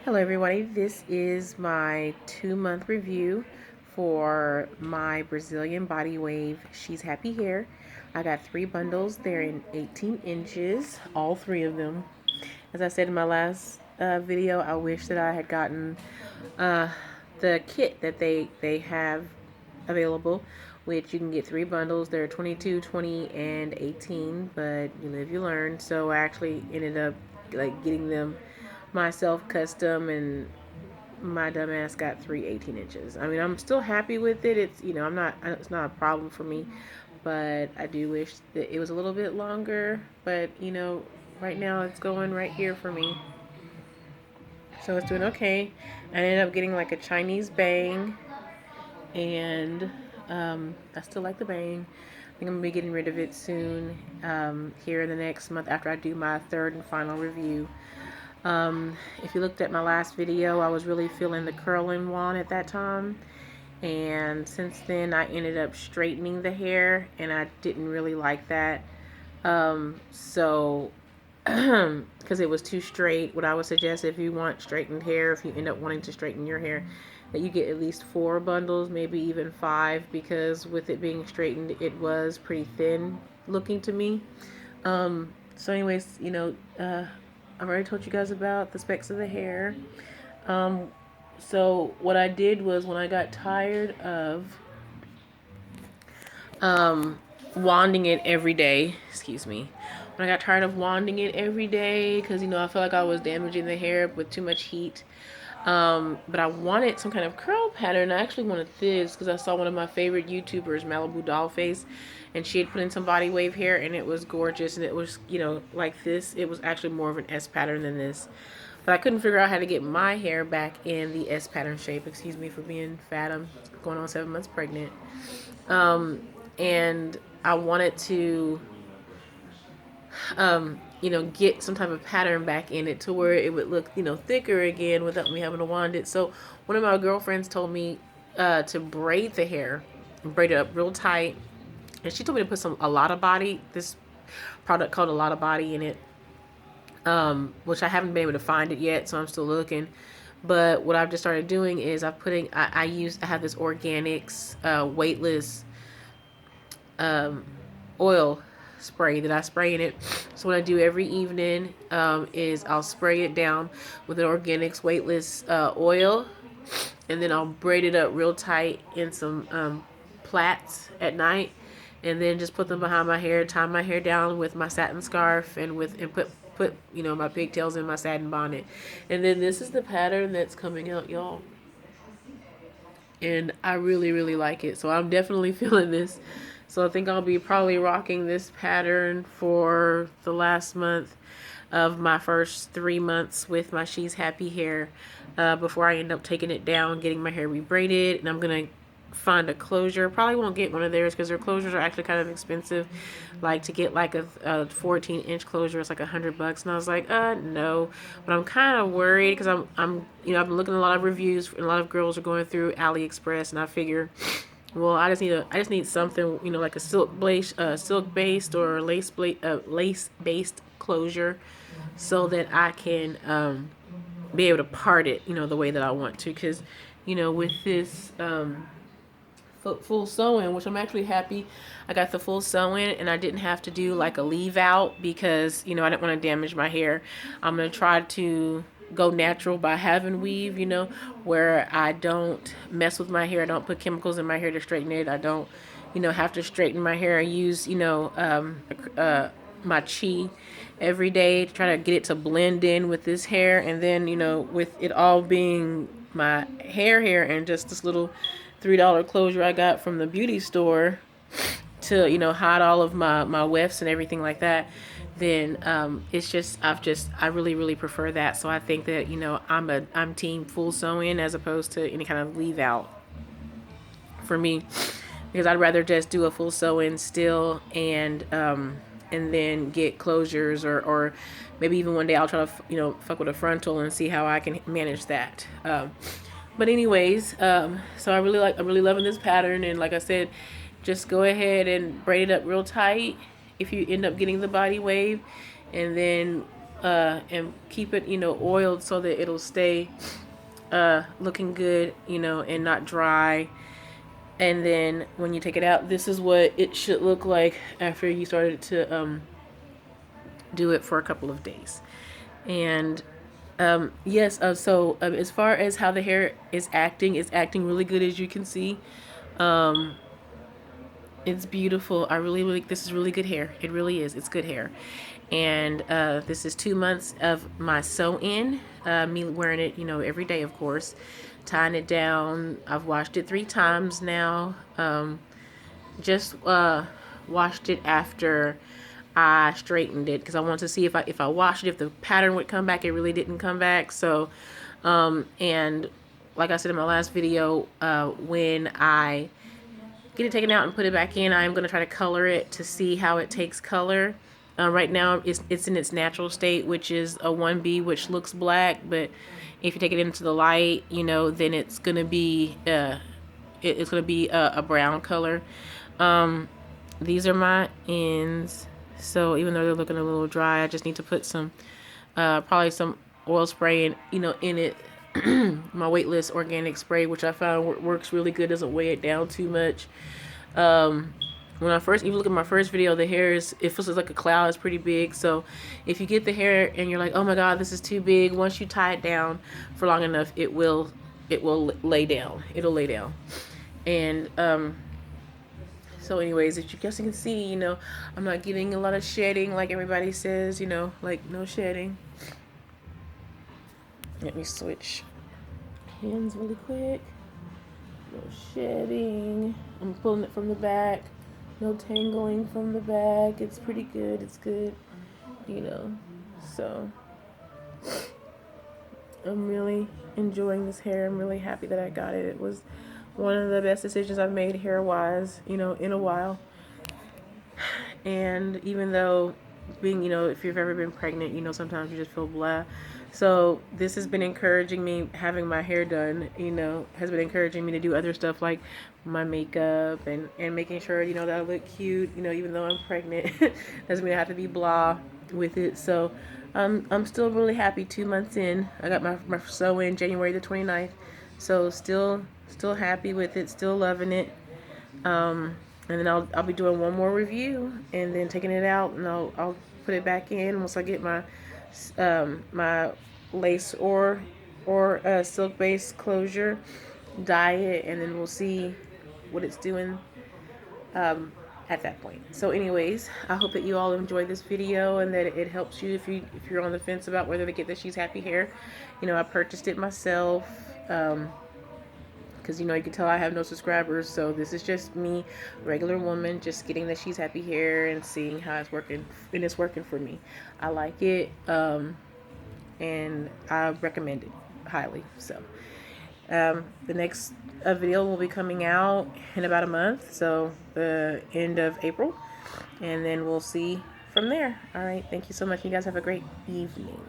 Hello everybody, this is my 2-month review for my Brazilian Body Wave She's Happy Hair. I got 3 bundles, they're in 18 inches, all 3 of them. As I said in my last video, I wish that I had gotten the kit that they have available, which you can get 3 bundles. They're 22, 20, and 18, but you live, you learn. So I actually ended up getting them myself custom, and my dumbass got 3 18 inches. I mean, I'm still happy with it. It's, it's not a problem for me, but I do wish that it was a little bit longer, but right now it's going right here for me. So it's doing okay. I ended up getting like a Chinese bang, and I still like the bang. I think I'm gonna be getting rid of it soon, here in the next month after I do my 3rd and final review. If you looked at my last video, I was really feeling the curling wand at that time, and since then I ended up straightening the hair, and I didn't really like that. So because it was too straight, what I would suggest, if you want straightened hair, if you end up wanting to straighten your hair, that you get at least 4 bundles, maybe even 5, because with it being straightened, it was pretty thin looking to me. So anyways, I've already told you guys about the specs of the hair. So what I did was, when I got tired of wanding it every day, when I got tired of wanding it every day, because I felt like I was damaging the hair with too much heat, but I wanted some kind of curl pattern. I actually wanted this because I saw one of my favorite YouTubers, Malibu Dollface, and she had put in some body wave hair, and it was gorgeous, and it was, like this. It was actually more of an S pattern than this, but I couldn't figure out how to get my hair back in the S pattern shape. Excuse me for being fat. I'm going on 7 months pregnant. And I wanted to get some type of pattern back in it to where it would look, thicker again without me having to wand it. So one of my girlfriends told me to braid the hair, braid it up real tight, and she told me to put a lot of body, this product called A Lot of Body, in it, which I haven't been able to find it yet, so I'm still looking. But what I've just started doing is I have this organics weightless oil spray that I spray in it. So what I do every evening is I'll spray it down with an organics weightless oil, and then I'll braid it up real tight in some plaits at night, and then just put them behind my hair, tie my hair down with my satin scarf, and put my pigtails in my satin bonnet. And then this is the pattern that's coming out, y'all, and I really, really like it. So I'm definitely feeling this. So I think I'll be probably rocking this pattern for the last month of my first 3 months with my She's Happy hair, before I end up taking it down, getting my hair rebraided. And I'm going to find a closure. Probably won't get one of theirs because their closures are actually kind of expensive. Like, to get like a 14-inch closure, it's like $100. And I was like, no. But I'm kind of worried because I've been looking at a lot of reviews, and a lot of girls are going through AliExpress, and I figure, well, I just need something, like a silk based or lace based closure, so that I can be able to part it, the way that I want to. Because, with this full sew-in, which I'm actually happy I got the full sew-in, and I didn't have to do like a leave out, because I didn't want to damage my hair. I'm gonna try to go natural by having weave, where I don't mess with my hair. I don't put chemicals in my hair to straighten it. I don't, have to straighten my hair. I use, my Chi every day to try to get it to blend in with this hair. And then, with it all being my hair and just this little $3 closure I got from the beauty store to, hide all of my wefts and everything like that, then I really, really prefer that. So I think that, I'm team full sew-in as opposed to any kind of leave out for me, because I'd rather just do a full sew-in still, and then get closures, or maybe even one day I'll try to fuck with a frontal and see how I can manage that. But anyways, so I'm really loving this pattern, and like I said, just go ahead and braid it up real tight if you end up getting the body wave, and then and keep it, you know, oiled so that it'll stay looking good, you know, and not dry. And then when you take it out, this is what it should look like after you started to do it for a couple of days. And yes, so as far as how the hair is acting, it's acting really good, as you can see. It's beautiful. I really, really, this is really good hair. It really is. It's good hair. And this is 2 months of my sew-in, me wearing it, you know, every day, of course, tying it down. I've washed it 3 times now. Just washed it after I straightened it because I wanted to see if I washed it, if the pattern would come back. It really didn't come back. So, and like I said in my last video, when I get it taken out and put it back in, I'm going to try to color it to see how it takes color. Right now it's in its natural state, which is a 1B, which looks black, but if you take it into the light, you know, then it's going to be a brown color. These are my ends, so even though they're looking a little dry, I just need to put some probably some oil spray in, you know, in it. My weightless organic spray, which I found works really good, doesn't weigh it down too much. When I first, even look at my first video, the hair it feels like a cloud. It's pretty big. So if you get the hair and you're like, oh my god, this is too big, once you tie it down for long enough, it will lay down. It'll lay down. And so anyways, as you guys can see, you know, I'm not getting a lot of shedding like everybody says, you know, like no shedding. Let me switch hands really quick. No shedding. I'm pulling it from the back. No tangling from the back. It's pretty good. It's good, you know. So I'm really enjoying this hair. I'm really happy that I got it. It was one of the best decisions I've made hair-wise, you know, in a while. And even though being, you know, if you've ever been pregnant, you know, sometimes you just feel blah. So this has been encouraging me, having my hair done, you know, has been encouraging me to do other stuff like my makeup and making sure, you know, that I look cute, you know, even though I'm pregnant. Doesn't mean I have to be blah with it. So I'm still really happy 2 months in. I got my sew in January the 29th. So still happy with it, still loving it. And then I'll be doing one more review and then taking it out, and I'll put it back in once I get my my lace or silk based closure, dye it, and then we'll see what it's doing at that point. So anyways, I hope that you all enjoyed this video and that it helps you if you're on the fence about whether to get the She's Happy hair. You know, I purchased it myself. Because, you know, you can tell I have no subscribers, so this is just me, regular woman, just getting the She's Happy hair and seeing how it's working, and it's working for me. I like it, and I recommend it highly. So the next video will be coming out in about a month, so the end of April, and then we'll see from there. All right, thank you so much. You guys have a great evening.